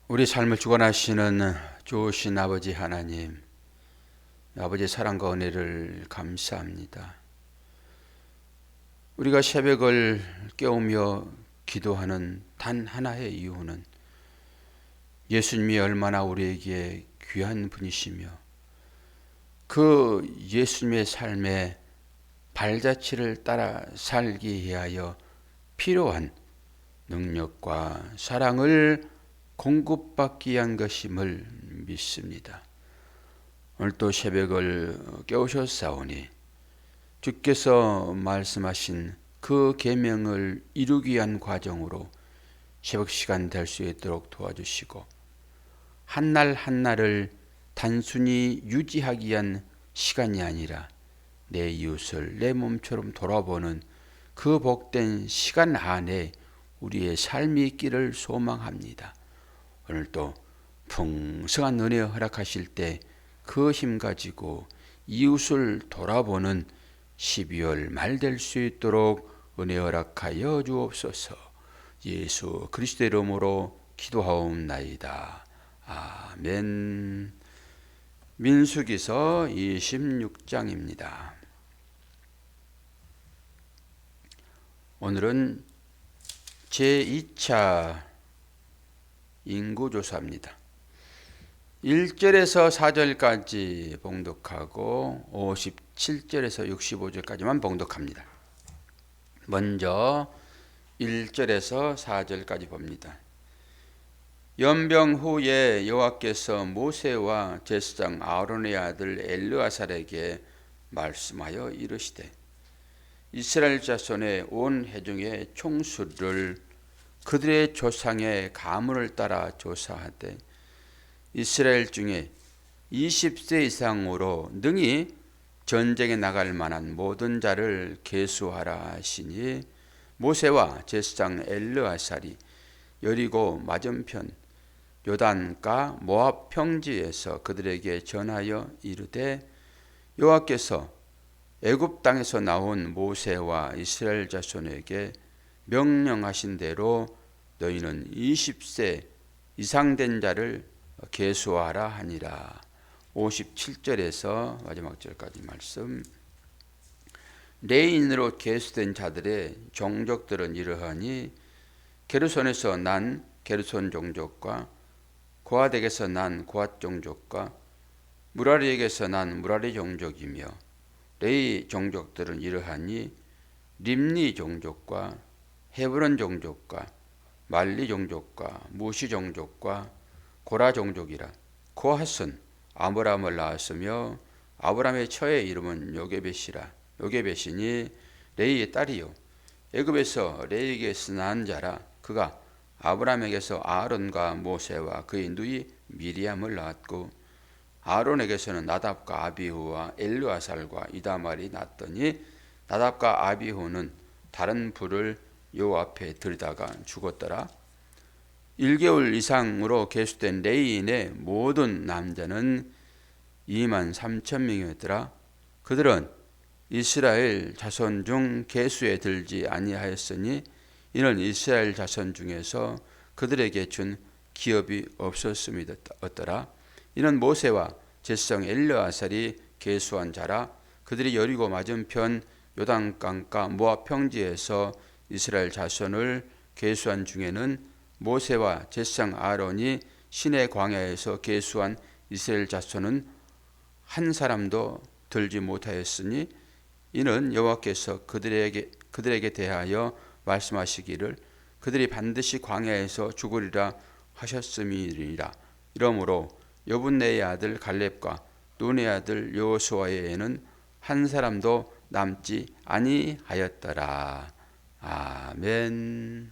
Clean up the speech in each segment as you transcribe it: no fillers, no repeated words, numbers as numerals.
우리 삶을 주관하시는 좋으신 아버지 하나님, 아버지의 사랑과 은혜를 감사합니다. 우리가 새벽을 깨우며 기도하는 단 하나의 이유는 예수님이 얼마나 우리에게 귀한 분이시며 그 예수님의 삶의 발자취를 따라 살기 위하여 필요한 능력과 사랑을 공급받기 위한 것임을 믿습니다. 오늘 또 새벽을 깨우셨사오니 주께서 말씀하신 그 계명을 이루기 위한 과정으로 새벽 시간 될 수 있도록 도와주시고 한날 한날을 단순히 유지하기 위한 시간이 아니라 내 이웃을 내 몸처럼 돌아보는 그 복된 시간 안에 우리의 삶이 있기를 소망합니다. 오늘도 풍성한 은혜 허락하실 때 그 힘 가지고 이웃을 돌아보는 12월 말 될 수 있도록 은혜 허락하여 주옵소서. 예수 그리스도의 이름으로 기도하옵나이다. 아멘. 민수기서 26장입니다. 오늘은 제2차 인구조사입니다. 1절에서 4절까지 봉독하고 57절에서 65절까지만 봉독합니다. 먼저 1절에서 4절까지 봅니다. 연병 후에 여호와께서 모세와 제사장 아론의 아들 엘르아살에게 말씀하여 이르시되 이스라엘 자손의 온 회중의 총수를 그들의 조상의 가문을 따라 조사하되 이스라엘 중에 20세 이상으로 능히 전쟁에 나갈 만한 모든 자를 계수하라 하시니 모세와 제사장 엘르아살이 여리고 맞은편 요단가 모압 평지에서 그들에게 전하여 이르되 여호와께서 애굽 땅에서 나온 모세와 이스라엘 자손에게 명령하신 대로 너희는 20세 이상 된 자를 계수하라 하니라. 57절에서 마지막 절까지 말씀. 레인으로 계수된 자들의 종족들은 이러하니 게르손에서 난 게르손 종족과 고핫에게서 난 고핫 종족과 무라리에게서 난 무라리 종족이며 레이 종족들은 이러하니 림니 종족과 헤브론 종족과 말리 종족과 무시 종족과 고라 종족이라. 고핫은 아브람을 낳았으며 아브람의 처의 이름은 요게벳이라. 요게벳이니 레이의 딸이요 애굽에서 레이에게서 난 자라. 그가 아브람에게서 아론과 모세와 그의 누이 미리암을 낳았고 아론에게서는 나답과 아비후와 엘르아살과 이다말이 낳았더니 나답과 아비후는 다른 불을 요 앞에 들다가 죽었더라. 1개월 이상으로 계수된 레이인의 모든 남자는 23,000명이었더라. 그들은 이스라엘 자손 중 계수에 들지 아니하였으니 이는 이스라엘 자손 중에서 그들에게 준 기업이 없었음이었더라. 이는 모세와 제사장 엘르아살이 계수한 자라. 그들이 여리고 맞은편 요단강가 모압 평지에서 이스라엘 자손을 계수한 중에는 모세와 제사장 아론이 시내 광야에서 계수한 이스라엘 자손은 한 사람도 들지 못하였으니 이는 여호와께서 그들에게 대하여 말씀하시기를 그들이 반드시 광야에서 죽으리라 하셨음이니라. 이러므로 여분네의 아들 갈렙과 눈의 아들 여호수아의 애는 한 사람도 남지 아니하였더라. 아멘.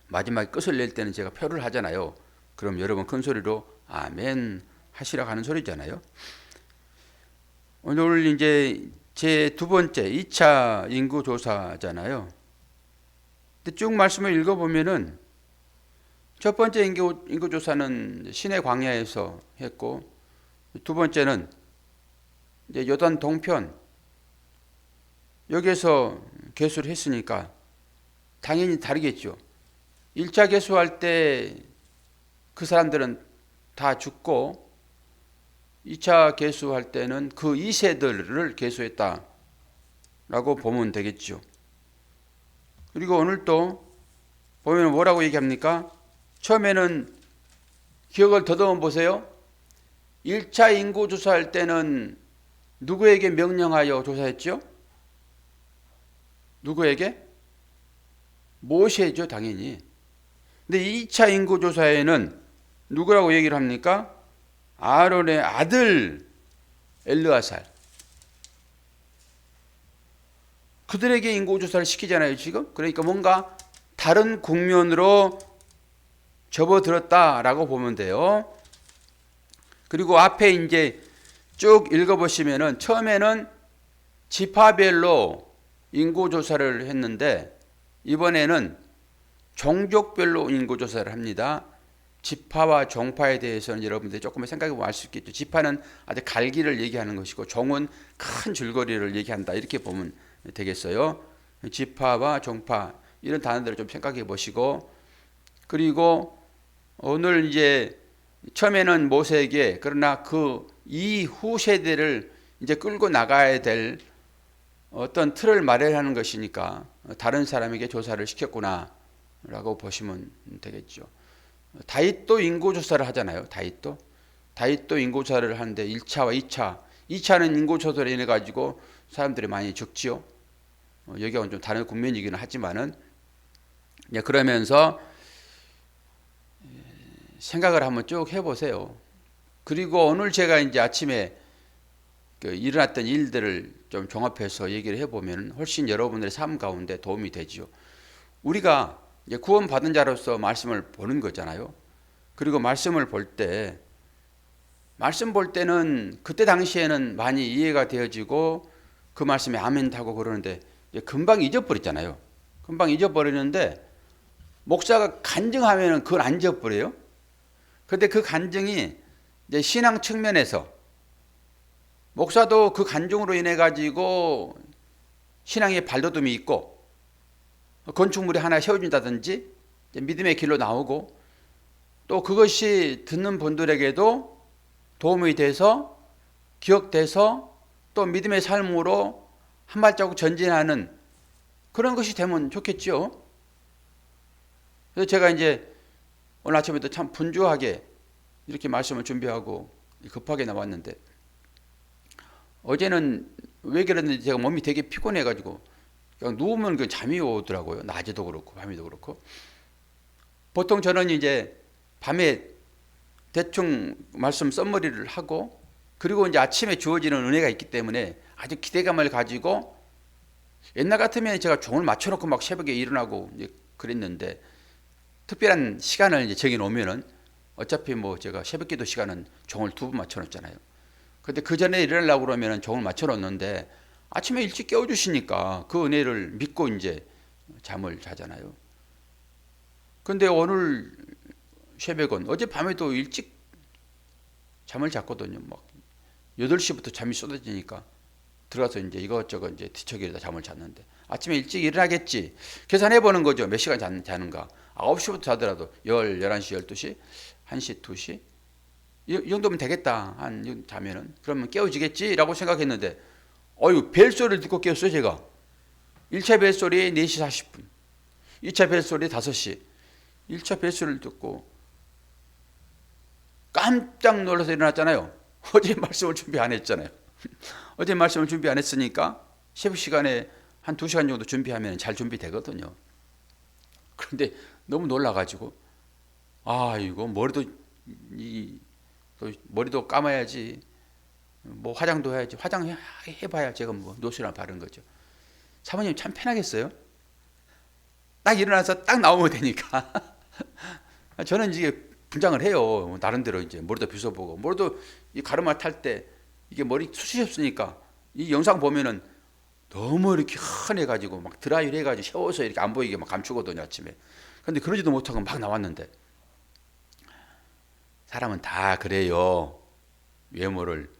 마지막에 끝을 낼 때는 제가 표를 하잖아요. 그럼 여러분 큰 소리로 아멘 하시라고 하는 소리잖아요. 오늘 이제 제 두 번째 2차 인구조사잖아요. 근데 쭉 말씀을 읽어보면은 첫 번째 인구조사는 시내 광야에서 했고 두 번째는 이제 요단 동편 여기에서 계수를 했으니까 당연히 다르겠죠. 1차 계수할 때 그 사람들은 다 죽고 2차 계수할 때는 그 2세들을 계수했다라고 보면 되겠죠. 그리고 오늘 또 보면 뭐라고 얘기합니까? 처음에는 기억을 더듬어 보세요. 1차 인구 조사할 때는 누구에게 명령하여 조사했죠? 누구에게? 모세죠, 당연히. 근데 2차 인구 조사에는 누구라고 얘기를 합니까? 아론의 아들 엘르아살. 그들에게 인구 조사를 시키잖아요, 지금. 그러니까 뭔가 다른 국면으로 접어들었다라고 보면 돼요. 그리고 앞에 이제 쭉 읽어보시면은 처음에는 지파별로 인구조사를 했는데 이번에는 종족별로 인구조사를 합니다. 지파와 종파에 대해서는 여러분들이 조금 생각해보면 알 수 있겠죠. 지파는 아주 갈기를 얘기하는 것이고 종은 큰 줄거리를 얘기한다. 이렇게 보면 되겠어요. 지파와 종파 이런 단어들을 좀 생각해 보시고, 그리고 오늘 이제 처음에는 모세에게, 그러나 그 이후 세대를 이제 끌고 나가야 될 어떤 틀을 마련하는 것이니까 다른 사람에게 조사를 시켰구나라고 보시면 되겠죠. 다윗도 인구조사를 하잖아요. 다윗도 인구조사를 하는데 1차와 2차는 인구조사로 인해 가지고 사람들이 많이 죽지요. 여기하고는 좀 다른 국면이기는 하지만은, 그러면서 생각을 한번 쭉 해보세요. 그리고 오늘 제가 이제 아침에 일어났던 일들을 좀 종합해서 얘기를 해보면 훨씬 여러분들의 삶 가운데 도움이 되죠. 우리가 이제 구원받은 자로서 말씀을 보는 거잖아요. 그리고 말씀을 볼 때, 말씀 볼 때는 그때 당시에는 많이 이해가 되어지고 그 말씀에 아멘 하고 그러는데 금방 잊어버리잖아요. 금방 잊어버리는데 목사가 간증하면은 그걸 안 잊어버려요. 그런데 그 간증이 이제 신앙 측면에서 목사도 그 간증으로 인해 가지고 신앙의 발돋움이 있고 건축물이 하나 세워진다든지 믿음의 길로 나오고, 또 그것이 듣는 분들에게도 도움이 돼서 기억돼서 또 믿음의 삶으로 한 발자국 전진하는 그런 것이 되면 좋겠죠. 그래서 제가 이제 오늘 아침에도 참 분주하게 이렇게 말씀을 준비하고 급하게 나왔는데, 어제는 왜 그랬는지 제가 몸이 되게 피곤해가지고 그냥 누우면 그 잠이 오더라고요. 낮에도 그렇고 밤에도 그렇고. 보통 저는 이제 밤에 대충 말씀 썸머리를 하고, 그리고 이제 아침에 주어지는 은혜가 있기 때문에 아주 기대감을 가지고, 옛날 같으면 제가 종을 맞춰놓고 막 새벽에 일어나고 그랬는데, 특별한 시간을 이제 정해 놓으면은 어차피 뭐 제가 새벽기도 시간은 종을 2번 맞춰놓잖아요. 근데 그 전에 일어나려고 그러면 종을 맞춰놓는데 아침에 일찍 깨워주시니까 그 은혜를 믿고 이제 잠을 자잖아요. 근데 오늘 새벽은 어젯밤에도 일찍 잠을 잤거든요. 막 8시부터 잠이 쏟아지니까 들어가서 이제 이것저것 이제 뒤척이다 잠을 잤는데, 아침에 일찍 일어나겠지 계산해 보는 거죠. 몇 시간 자는가. 9시부터 자더라도 11시, 12시, 1시, 2시 이 정도면 되겠다. 한 자면은 그러면 깨워지겠지 라고 생각했는데, 벨소리를 듣고 깨웠어요. 제가 1차 벨소리 4시 40분, 2차 벨소리 5시, 1차 벨소리를 듣고 깜짝 놀라서 일어났잖아요. 어제 말씀을 준비 안 했잖아요. 어제 말씀을 준비 안 했으니까 새벽 시간에 한 2시간 정도 준비하면 잘 준비되거든요. 그런데 너무 놀라가지고, 이거 머리도 감아야지, 뭐 화장도 해야지, 화장해봐야 제가 뭐 노션을 바른 거죠. 사모님 참 편하겠어요? 딱 일어나서 딱 나오면 되니까. 저는 이제 분장을 해요. 나름대로 이제 머리도 빗어보고, 머리도 이 가르마 탈 때 이게 머리 숱이 없으니까 이 영상 보면은 너무 이렇게 환해가지고 막 드라이를 해가지고 세워서 이렇게 안 보이게 막 감추거든요, 아침에. 근데 그러지도 못하고 막 나왔는데, 사람은 다 그래요. 외모를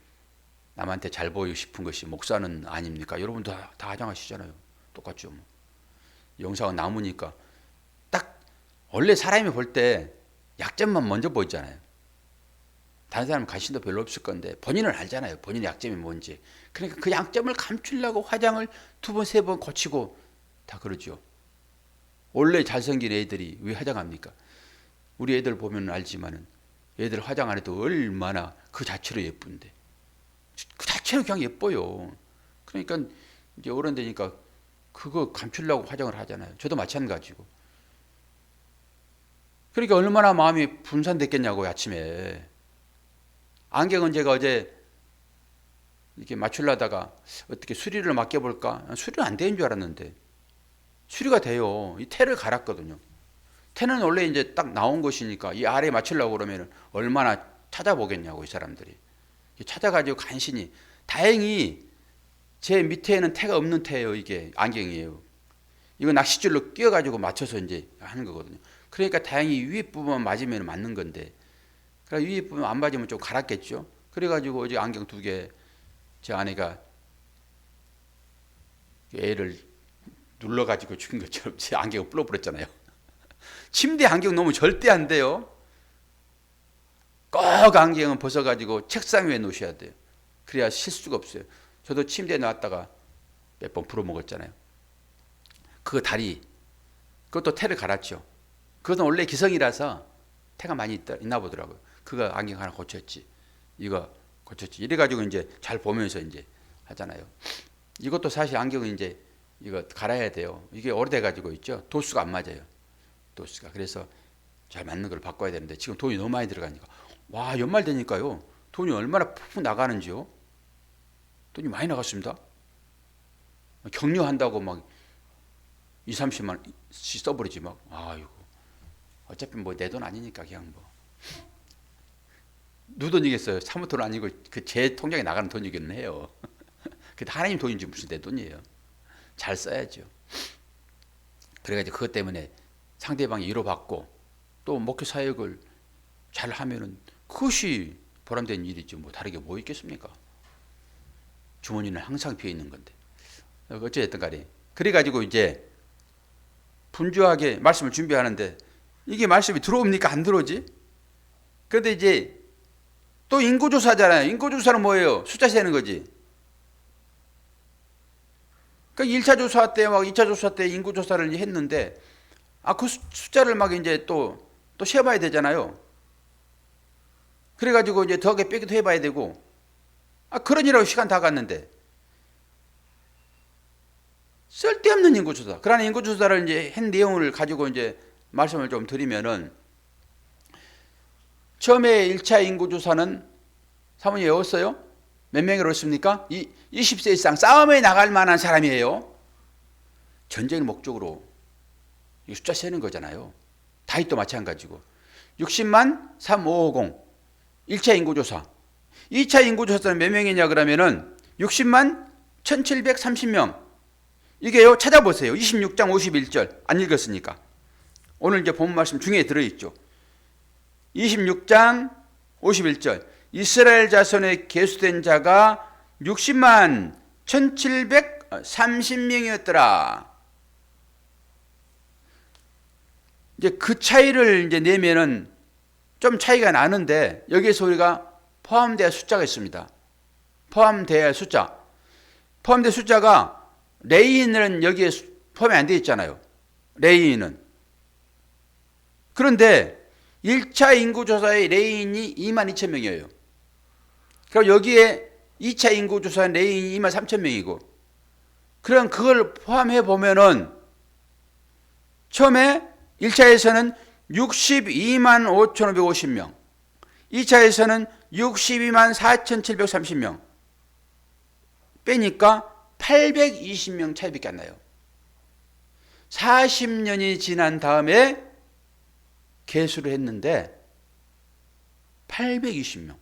남한테 잘 보이고 싶은 것이 목사는 아닙니까? 여러분도 다 화장하시잖아요. 똑같죠. 뭐. 영상은 남으니까 딱 원래 사람이 볼 때 약점만 먼저 보이잖아요. 다른 사람은 관심도 별로 없을 건데 본인은 알잖아요. 본인의 약점이 뭔지. 그러니까 그 약점을 감추려고 화장을 2번, 3번 고치고 다 그러죠. 원래 잘생긴 애들이 왜 화장합니까? 우리 애들 보면 알지만은 애들 화장 안 해도 얼마나 그 자체로 예쁜데. 그 자체는 그냥 예뻐요. 그러니까 이제 어른 되니까 그거 감추려고 화장을 하잖아요. 저도 마찬가지고. 그러니까 얼마나 마음이 분산됐겠냐고요, 아침에. 안경은 제가 어제 이렇게 맞추려다가 어떻게 수리를 맡겨볼까? 수리는 안 되는 줄 알았는데 수리가 돼요. 이 테를 갈았거든요. 테는 원래 이제 딱 나온 것이니까 이 아래에 맞추려고 그러면 얼마나 찾아보겠냐고, 이 사람들이. 찾아가지고 간신히. 다행히 제 밑에는 테가 없는 테예요. 이게 안경이에요. 이거 낚싯줄로 끼워가지고 맞춰서 이제 하는 거거든요. 그러니까 다행히 위에 부분만 맞으면 맞는 건데, 그러니까 위에 부분 안 맞으면 좀 갈았겠죠. 그래가지고 어제 안경 2개 제 아내가 애를 눌러가지고 죽인 것처럼 제 안경을 불어버렸잖아요. 침대 안경 놓으면 절대 안 돼요. 꼭 안경은 벗어가지고 책상 위에 놓으셔야 돼요. 그래야 실수가 없어요. 저도 침대에 놨다가 몇 번 불어먹었잖아요. 그거 다리, 그것도 테를 갈았죠. 그것은 원래 기성이라서 테가 많이 있나 보더라고요. 그거 안경 하나 고쳤지. 이거 고쳤지. 이래가지고 이제 잘 보면서 이제 하잖아요. 이것도 사실 안경은 이제 이거 갈아야 돼요. 이게 오래돼가지고 있죠. 도수가 안 맞아요. 도수가. 그래서 잘 맞는 걸 바꿔야 되는데 지금 돈이 너무 많이 들어가니까. 와, 연말 되니까요. 돈이 얼마나 푹푹 나가는지요. 돈이 많이 나갔습니다. 격려한다고 막 2, 30만 원씩 써버리지 막. 아이고. 어차피 뭐 내 돈 아니니까 그냥 뭐. 누구 돈이겠어요? 사무돈 아니고 그 제 통장에 나가는 돈이기는 해요. 근데 하나님 돈인지 무슨 내 돈이에요. 잘 써야죠. 그래가지고 그것 때문에 상대방이 위로받고 또 목회 사역을 잘 하면은 그것이 보람된 일이죠. 뭐 다르게 뭐 있겠습니까? 주머니는 항상 비어 있는 건데. 어찌됐든 간에. 그래가지고 이제 분주하게 말씀을 준비하는데 이게 말씀이 들어옵니까? 안 들어오지? 그런데 이제 또 인구조사잖아요. 인구조사는 뭐예요? 숫자 세는 거지. 그러니까 1차 조사 때 막 2차 조사 때 인구조사를 했는데 그 숫자를 막 이제 또 세봐야 되잖아요. 그래가지고 이제 더하기 빼기도 해봐야 되고 그러니라고 시간 다 갔는데 쓸데없는 인구조사. 그러나 인구조사를 이제 한 내용을 가지고 이제 말씀을 좀 드리면은 처음에 1차 인구조사는 사모님 외웠어요? 몇 명을 얻습니까? 20세 이상 싸움에 나갈 만한 사람이에요. 전쟁을 목적으로 숫자 세는 거잖아요. 다윗도 마찬가지고. 60만 3550 1차 인구조사. 2차 인구조사는 몇 명이냐 그러면은 60만 1730명. 이게요, 찾아보세요. 26장 51절. 안 읽었으니까. 오늘 이제 본 말씀 중에 들어있죠. 26장 51절. 이스라엘 자손에 계수된 자가 60만 1730명이었더라. 이제 그 차이를 이제 내면은 좀 차이가 나는데 여기에서 우리가 포함될 숫자가 있습니다. 포함될 숫자. 포함될 숫자가 레위인은 여기에 포함이 안 되어 있잖아요. 레위인은. 그런데 1차 인구조사의 레위인이 22,000명이에요. 그럼 여기에 2차 인구조사의 레위인이 23,000명이고 그럼 그걸 포함해 보면은 처음에 1차에서는 62만 5,550명 2차에서는 62만 4,730명 빼니까 820명 차이밖에 안 나요. 40년이 지난 다음에 계수를 했는데 820명.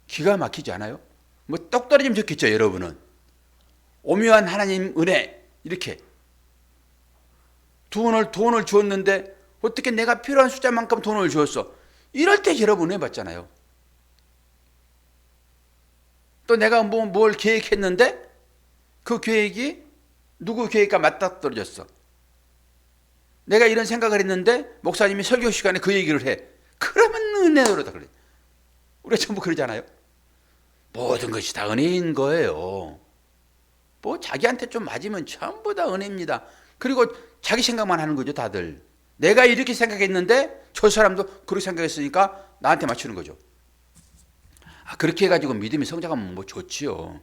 기가 막히지 않아요? 뭐 똑 떨어지면 좋겠죠, 여러분은. 오묘한 하나님 은혜 이렇게 돈을 주었는데 어떻게 내가 필요한 숫자만큼 돈을 주었어? 이럴 때 여러분 해봤잖아요. 또 내가 뭘 계획했는데 그 계획이 누구 계획과 맞닥뜨려졌어. 내가 이런 생각을 했는데 목사님이 설교 시간에 그 얘기를 해. 그러면 은혜로다 그래. 우리가 전부 그러잖아요. 모든 것이 다 은혜인 거예요. 뭐 자기한테 좀 맞으면 전부 다 은혜입니다. 그리고 자기 생각만 하는 거죠, 다들. 내가 이렇게 생각했는데 저 사람도 그렇게 생각했으니까 나한테 맞추는 거죠. 그렇게 해가지고 믿음이 성장하면 뭐 좋지요.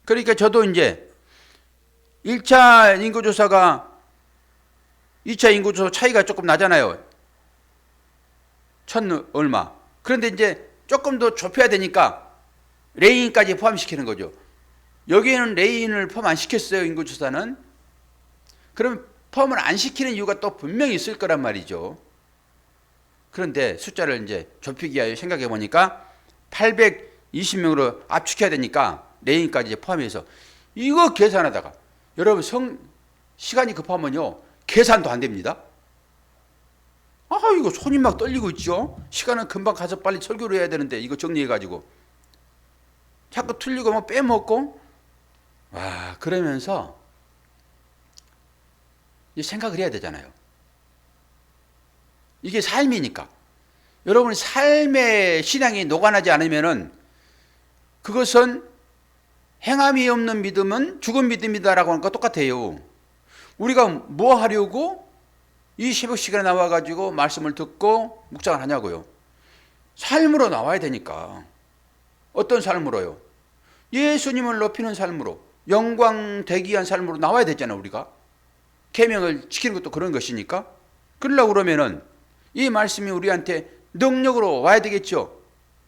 그러니까 저도 이제 1차 인구조사가 2차 인구조사 차이가 조금 나잖아요. 천 얼마. 그런데 이제 조금 더 좁혀야 되니까 레인까지 포함시키는 거죠. 여기에는 레인을 포함 안 시켰어요, 인구조사는. 그럼 포함을 안 시키는 이유가 또 분명히 있을 거란 말이죠. 그런데 숫자를 이제 좁히기 위하여 생각해 보니까 820명으로 압축해야 되니까 레인까지 포함해서 이거 계산하다가 여러분 시간이 급하면요 계산도 안 됩니다. 이거 손이 막 떨리고 있죠. 시간은 금방 가서 빨리 설교를 해야 되는데 이거 정리해가지고 자꾸 틀리고 막 빼먹고 그러면서 생각을 해야 되잖아요. 이게 삶이니까. 여러분 삶의 신앙이 녹아나지 않으면은 그것은 행함이 없는 믿음은 죽은 믿음이다라고 하는 거 똑같아요. 우리가 뭐 하려고 이 새벽 시간에 나와가지고 말씀을 듣고 묵상을 하냐고요. 삶으로 나와야 되니까. 어떤 삶으로요? 예수님을 높이는 삶으로, 영광 대기한 삶으로 나와야 되잖아요, 우리가. 계명을 지키는 것도 그런 것이니까. 그러려고 그러면은 이 말씀이 우리한테 능력으로 와야 되겠죠.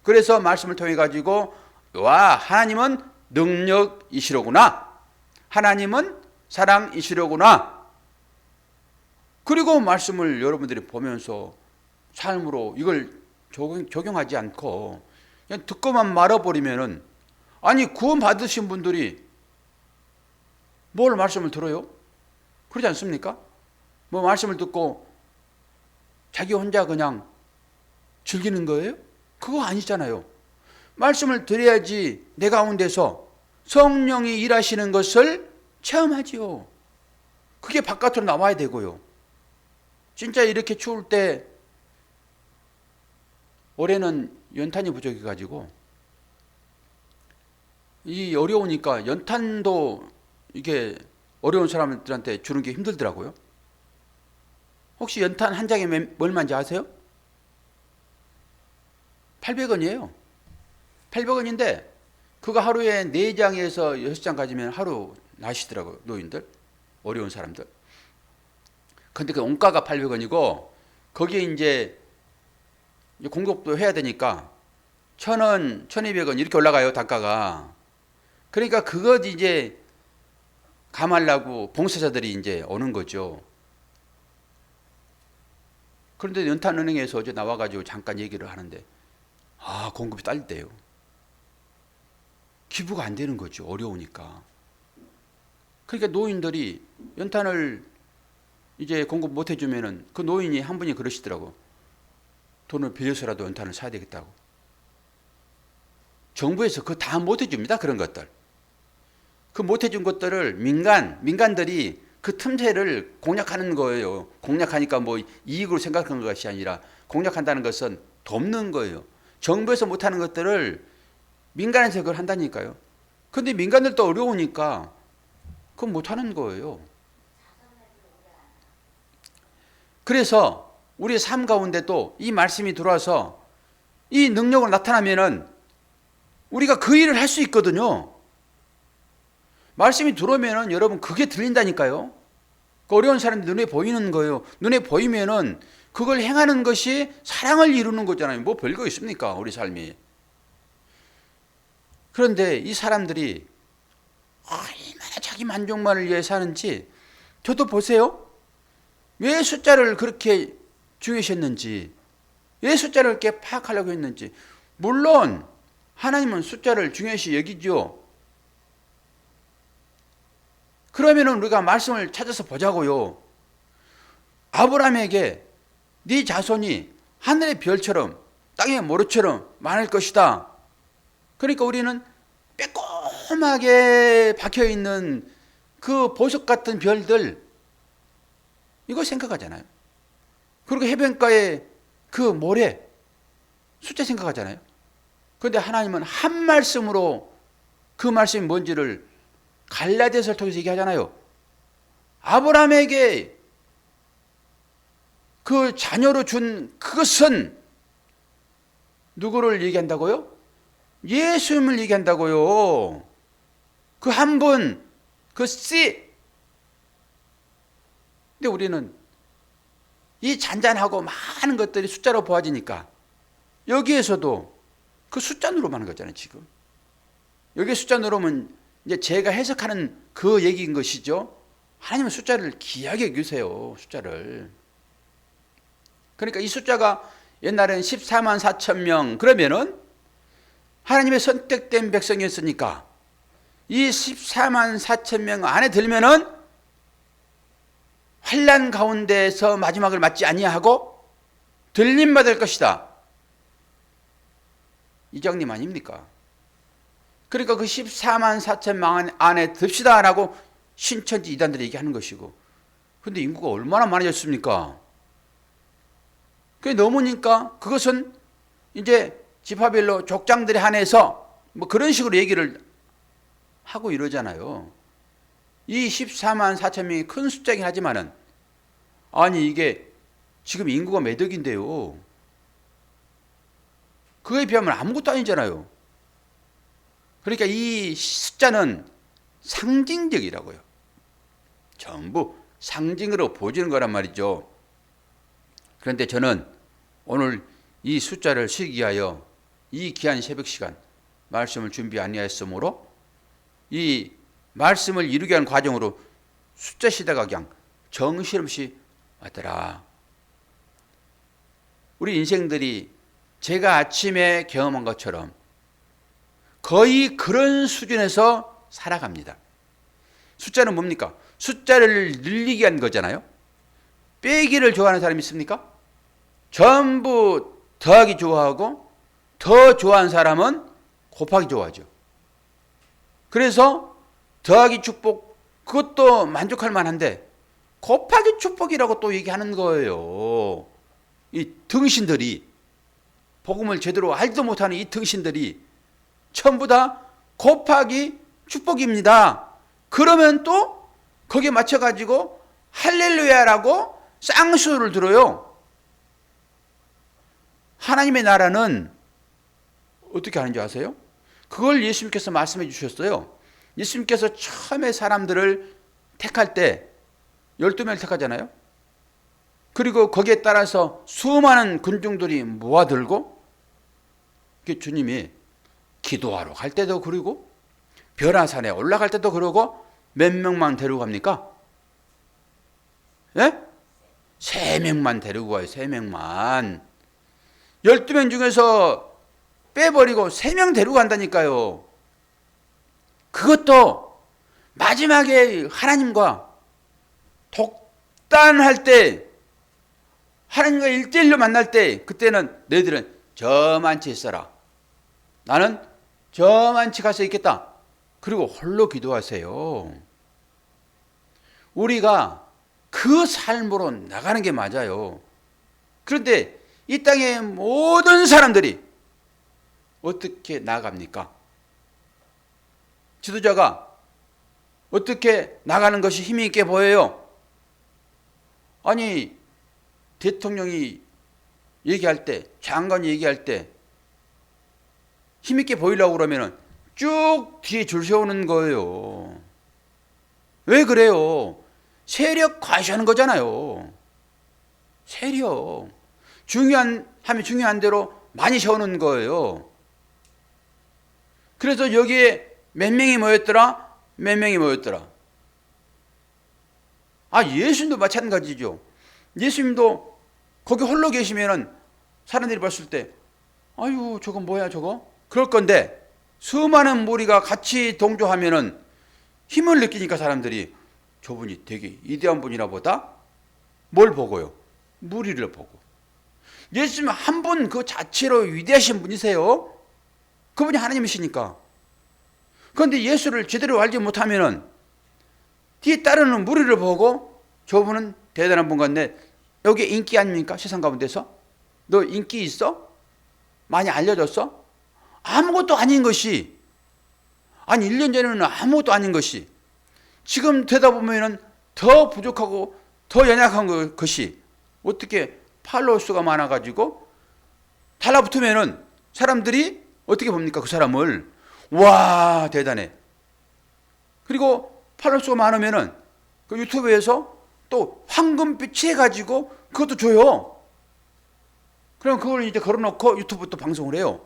그래서 말씀을 통해 가지고 하나님은 능력이시로구나. 하나님은 사랑이시로구나. 그리고 말씀을 여러분들이 보면서 삶으로 이걸 적용하지 않고 그냥 듣고만 말아버리면은 구원 받으신 분들이 뭘 말씀을 들어요? 그러지 않습니까? 뭐 말씀을 듣고 자기 혼자 그냥 즐기는 거예요? 그거 아니잖아요. 말씀을 드려야지 내 가운데서 성령이 일하시는 것을 체험하지요. 그게 바깥으로 나와야 되고요. 진짜 이렇게 추울 때 올해는 연탄이 부족해가지고 이 어려우니까 연탄도 이게 어려운 사람들한테 주는 게 힘들더라고요. 혹시 연탄 한 장에 얼마인지 아세요? 800원이에요. 800원인데 그거 하루에 4장에서 6장 가지면 하루 나시더라고요. 노인들, 어려운 사람들. 근데 그 원가가 800원이고 거기에 이제 공급도 해야 되니까 1,000원, 1,200원 이렇게 올라가요, 단가가. 그러니까 그거 이제 감하려고 봉사자들이 이제 오는 거죠. 그런데 연탄은행에서 어제 나와가지고 잠깐 얘기를 하는데 공급이 딸대요. 기부가 안 되는 거죠. 어려우니까. 그러니까 노인들이 연탄을 이제 공급 못 해주면은 그 노인이 한 분이 그러시더라고. 돈을 빌려서라도 연탄을 사야 되겠다고. 정부에서 그거 다 못 해줍니다. 그런 것들. 그 못 해준 것들을 민간들이 그 틈새를 공략하는 거예요. 공략하니까 뭐 이익으로 생각하는 것이 아니라 공략한다는 것은 돕는 거예요. 정부에서 못하는 것들을 민간에서 그걸 한다니까요. 근데 민간들도 어려우니까 그건 못하는 거예요. 그래서 우리의 삶 가운데도 이 말씀이 들어와서 이 능력으로 나타나면은 우리가 그 일을 할 수 있거든요. 말씀이 들어오면은 여러분 그게 들린다니까요. 그 어려운 사람들 눈에 보이는 거예요. 눈에 보이면은 그걸 행하는 것이 사랑을 이루는 거잖아요. 뭐 별거 있습니까? 우리 삶이. 그런데 이 사람들이 얼마나 자기 만족만을 위해 사는지 저도 보세요. 왜 숫자를 그렇게 중요시했는지, 왜 숫자를 이렇게 파악하려고 했는지. 물론 하나님은 숫자를 중요시 여기죠. 그러면은 우리가 말씀을 찾아서 보자고요. 아브라함에게 네 자손이 하늘의 별처럼 땅의 모래처럼 많을 것이다. 그러니까 우리는 빼꼼하게 박혀있는 그 보석 같은 별들, 이거 생각하잖아요. 그리고 해변가에 그 모래 숫자 생각하잖아요. 그런데 하나님은 한 말씀으로 그 말씀이 뭔지를 갈라디아서를 통해서 얘기하잖아요. 아브라함에게 그 자녀로 준 그것은 누구를 얘기한다고요? 예수님을 얘기한다고요. 그 한 분, 그 씨. 근데 우리는 이 잔잔하고 많은 것들이 숫자로 보아지니까 여기에서도 그 숫자 누름하는 거잖아요, 지금. 여기 숫자 누르면 이제 제가 해석하는 그 얘기인 것이죠. 하나님은 숫자를 귀하게 여기세요, 숫자를. 그러니까 이 숫자가 옛날에는 14만 4천 명 그러면은 하나님의 선택된 백성이었으니까 이 14만 4천 명 안에 들면은 환난 가운데서 마지막을 맞지 아니하고 들림 받을 것이다. 이장님 아닙니까? 그러니까 그 14만 4천 명 안에 듭시다라고 신천지 이단들이 얘기하는 것이고, 근데 인구가 얼마나 많아졌습니까? 그게 넘으니까 그것은 이제 지파별로 족장들에 한해서 뭐 그런 식으로 얘기를 하고 이러잖아요. 이 14만 4천 명이 큰 숫자긴 하지만은 아니 이게 지금 인구가 몇 억인데요. 그거에 비하면 아무것도 아니잖아요. 그러니까 이 숫자는 상징적이라고요. 전부 상징으로 보여주는 거란 말이죠. 그런데 저는 오늘 이 숫자를 시기하여 이 귀한 새벽 시간 말씀을 준비 아니하였으므로 이 말씀을 이루게 하는 과정으로 숫자 시대가 그냥 정신없이 왔더라. 우리 인생들이 제가 아침에 경험한 것처럼 거의 그런 수준에서 살아갑니다. 숫자는 뭡니까? 숫자를 늘리게 한 거잖아요. 빼기를 좋아하는 사람이 있습니까? 전부 더하기 좋아하고 더 좋아하는 사람은 곱하기 좋아하죠. 그래서 더하기 축복 그것도 만족할 만한데 곱하기 축복이라고 또 얘기하는 거예요. 이 등신들이 복음을 제대로 알지도 못하는 이 등신들이 전부 다 곱하기 축복입니다. 그러면 또 거기에 맞춰가지고 할렐루야라고 쌍수를 들어요. 하나님의 나라는 어떻게 하는지 아세요? 그걸 예수님께서 말씀해 주셨어요. 예수님께서 처음에 사람들을 택할 때 12명을 택하잖아요. 그리고 거기에 따라서 수많은 군중들이 모아들고 주님이 기도하러 갈 때도 그러고 변화산에 올라갈 때도 그러고 몇 명만 데리고 갑니까? 예? 3명만 데리고 가요. 3명만. 12명 중에서 빼버리고 3명 데리고 간다니까요. 그것도 마지막에 하나님과 독단할 때 하나님과 1대1로 만날 때 그때는 너희들은 저만치 있어라. 나는 저만치 가서 있겠다. 그리고 홀로 기도하세요. 우리가 그 삶으로 나가는 게 맞아요. 그런데 이 땅의 모든 사람들이 어떻게 나갑니까? 지도자가 어떻게 나가는 것이 힘이 있게 보여요? 아니 대통령이 얘기할 때, 장관이 얘기할 때 힘있게 보이려고 그러면 쭉 뒤에 줄 세우는 거예요. 왜 그래요? 세력 과시하는 거잖아요. 세력. 하면 중요한 대로 많이 세우는 거예요. 그래서 여기에 몇 명이 모였더라? 몇 명이 모였더라? 예수님도 마찬가지죠. 예수님도 거기 홀로 계시면은 사람들이 봤을 때, 아유, 저건 뭐야, 저거? 그럴 건데, 수많은 무리가 같이 동조하면은 힘을 느끼니까 사람들이 저분이 되게 위대한 분이라 보다 뭘 보고요? 무리를 보고. 예수님 한 분 그 자체로 위대하신 분이세요. 그분이 하나님이시니까. 그런데 예수를 제대로 알지 못하면은 뒤에 따르는 무리를 보고 저분은 대단한 분 같네. 여기 인기 아닙니까? 세상 가운데서? 너 인기 있어? 많이 알려졌어? 아무것도 아닌 것이, 아니 1년 전에는 아무것도 아닌 것이 지금 되다 보면은 더 부족하고 더 연약한 것이 어떻게 팔로워 수가 많아가지고 달라붙으면은 사람들이 어떻게 봅니까? 그 사람을 와 대단해. 그리고 팔로워 수가 많으면은 그 유튜브에서 또 황금빛이 해가지고 그것도 줘요. 그럼 그걸 이제 걸어놓고 유튜브 또 방송을 해요.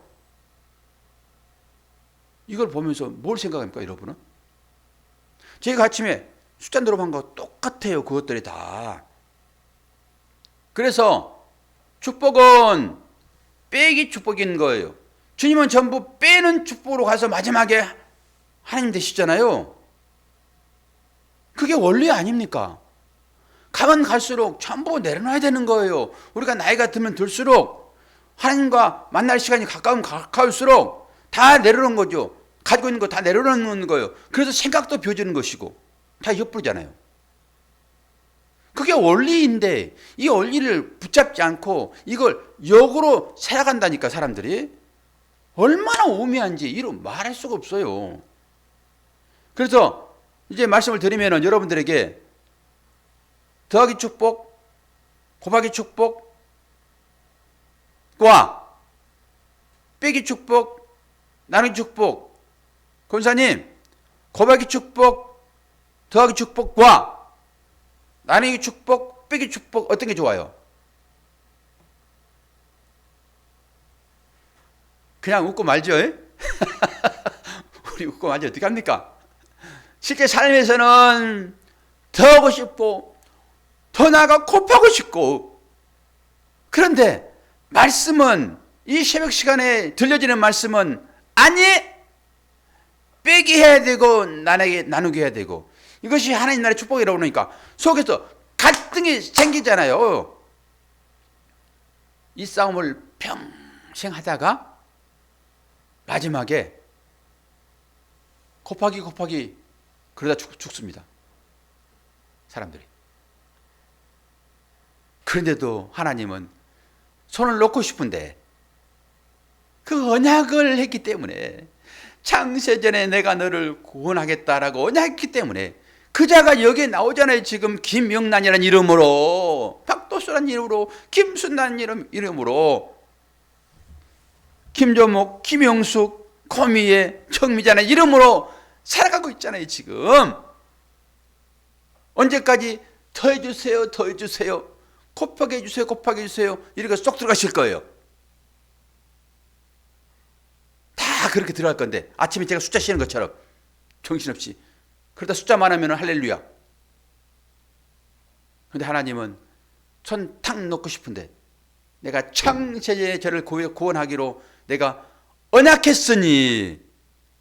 이걸 보면서 뭘 생각합니까, 여러분은? 제가 아침에 숫자 늘어본 거 똑같아요. 그것들이 다. 그래서 축복은 빼기 축복인 거예요. 주님은 전부 빼는 축복으로 가서 마지막에 하나님 되시잖아요. 그게 원리 아닙니까? 가면 갈수록 전부 내려놔야 되는 거예요. 우리가 나이가 들면 들수록 하나님과 만날 시간이 가까울수록 다 내려놓는 거죠. 가지고 있는 거 다 내려놓는 거예요. 그래서 생각도 비워지는 것이고 다 엿부르잖아요. 그게 원리인데 이 원리를 붙잡지 않고 이걸 역으로 살아간다니까 사람들이. 얼마나 오묘한지 이루 말할 수가 없어요. 그래서 이제 말씀을 드리면 여러분들에게 더하기 축복, 곱하기 축복과 빼기 축복, 나누기 축복. 권사님, 곱하기 축복, 더하기 축복과 나누기 축복, 빼기 축복 어떤 게 좋아요? 그냥 웃고 말죠. 우리 웃고 말죠. 어떻게 합니까? 실제 삶에서는 더 하고 싶고 더 나아가 곱하고 싶고, 그런데 말씀은 이 새벽 시간에 들려지는 말씀은 아니 빼기 해야 되고 나누기 해야 되고, 이것이 하나님 나라의 축복이라고 그러니까 속에서 갈등이 생기잖아요. 이 싸움을 평생 하다가 마지막에 곱하기 그러다 죽습니다. 사람들이. 그런데도 하나님은 손을 놓고 싶은데 그 언약을 했기 때문에, 창세전에 내가 너를 구원하겠다라고 언약했기 때문에 그 자가 여기에 나오잖아요. 지금 김명란이라는 이름으로, 박도수라는 이름으로, 김순란이라는 이름으로, 김조목, 김영숙, 코미애, 청미자라는 이름으로 살아가고 있잖아요. 지금 언제까지 더해주세요, 더해주세요, 곱하게 해주세요, 곱하게 해주세요 이렇게 쏙 들어가실 거예요. 다 그렇게 들어갈 건데 아침에 제가 숫자 쉬는 것처럼 정신없이 그러다 숫자 많으면 할렐루야. 그런데 하나님은 손 탁 놓고 싶은데 내가 창세전에 저를 구원하기로 내가 언약했으니,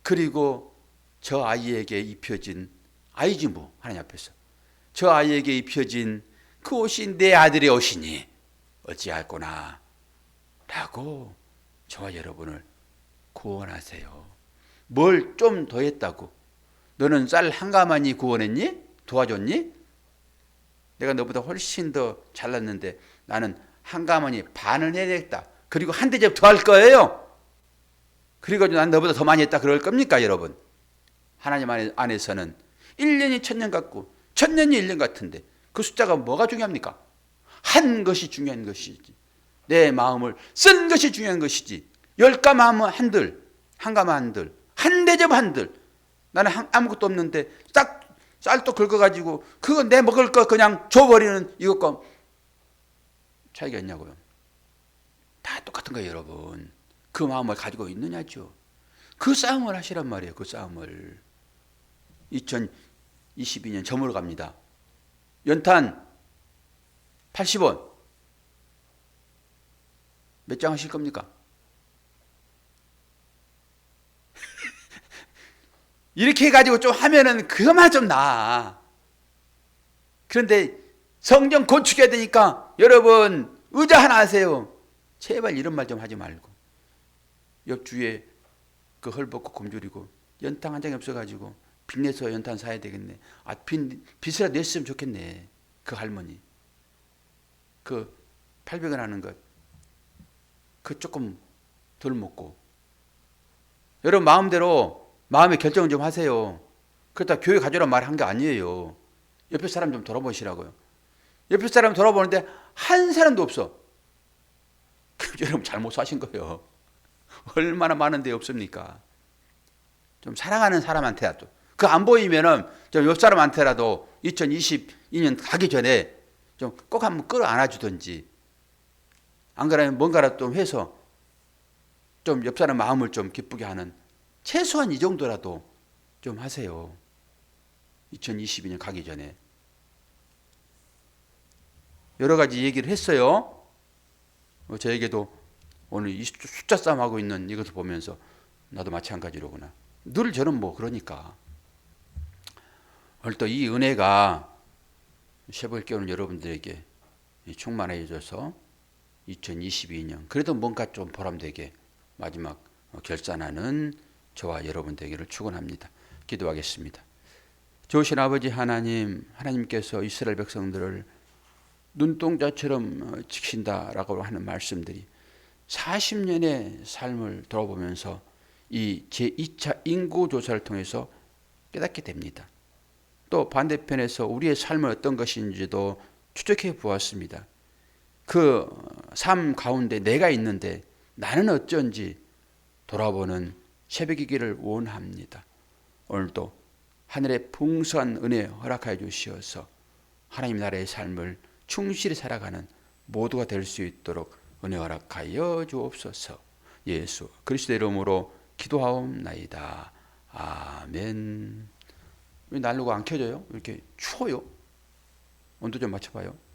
그리고 저 아이에게 입혀진 아이지 뭐 하나님 앞에서 저 아이에게 입혀진 그 옷이 내 아들의 옷이니 어찌할꼬나 라고 저와 여러분을 구원하세요. 뭘 좀 더 했다고? 너는 쌀 한 가마니 구원했니? 도와줬니? 내가 너보다 훨씬 더 잘났는데 나는 한 가마니 반을 해야 되겠다. 그리고 한 대접 더 할 거예요. 그리고 난 너보다 더 많이 했다 그럴 겁니까 여러분? 하나님 안에서는 1년이 1000년 같고 1000년이 1년 같은데 그 숫자가 뭐가 중요합니까? 한 것이 중요한 것이지. 내 마음을 쓴 것이 중요한 것이지. 10가마 하면 한들, 한 가마 한들, 한 대접 한들. 나는 아무것도 없는데 쌀도 긁어가지고 그거 내 먹을 거 그냥 줘버리는 이것과 차이가 있냐고요. 다 똑같은 거예요 여러분. 그 마음을 가지고 있느냐죠. 그 싸움을 하시란 말이에요. 그 싸움을. 2022년 저물어 갑니다. 연탄 80원. 몇 장 하실 겁니까? 이렇게 해가지고 좀 하면은 그것만 좀 나아. 그런데 성경 건축해야 되니까 여러분 의자 하나 하세요. 제발 이런 말 좀 하지 말고. 옆주에 그 헐벗고 곰줄이고 연탄 한 장이 없어가지고 빚내서 연탄 사야 되겠네. 빚이라도 냈으면 좋겠네. 그 할머니. 그 800원 하는 것, 그 조금 덜 먹고. 여러분 마음대로 마음의 결정을 좀 하세요. 그렇다 교회 가져라 말한 게 아니에요. 옆에 사람 좀 돌아보시라고요. 옆에 사람 돌아보는데 한 사람도 없어. 여러분 잘못 사신 거예요. 얼마나 많은 데 없습니까? 좀 사랑하는 사람한테라도, 그 안 보이면은 좀 옆 사람한테라도 2022년 가기 전에 좀 꼭 한번 끌어 안아주든지, 안 그러면 뭔가라도 좀 해서 좀 옆 사람 마음을 좀 기쁘게 하는, 최소한 이 정도라도 좀 하세요. 2022년 가기 전에. 여러 가지 얘기를 했어요. 저에게도 오늘 이 숫자 싸움하고 있는 이것을 보면서 나도 마찬가지로구나. 늘 저는 뭐 그러니까. 오늘 또 이 은혜가 새벽을 깨우는 여러분들에게 충만해져서 2022년 그래도 뭔가 좀 보람되게 마지막 결산하는 저와 여러분 되기를 축원합니다. 기도하겠습니다. 좋으신 아버지 하나님, 하나님께서 이스라엘 백성들을 눈동자처럼 지킨다라고 하는 말씀들이 40년의 삶을 돌아보면서 이 제2차 인구조사를 통해서 깨닫게 됩니다. 또 반대편에서 우리의 삶은 어떤 것인지도 추적해 보았습니다. 그 삶 가운데 내가 있는데 나는 어쩐지 돌아보는 새벽이기를 원합니다. 오늘도 하늘의 풍성한 은혜 허락하여 주시어서 하나님 나라의 삶을 충실히 살아가는 모두가 될 수 있도록 은혜 허락하여 주옵소서. 예수 그리스도의 이름으로 기도하옵나이다. 아멘. 왜 난로가 안 켜져요? 이렇게 추워요? 온도 좀 맞춰봐요.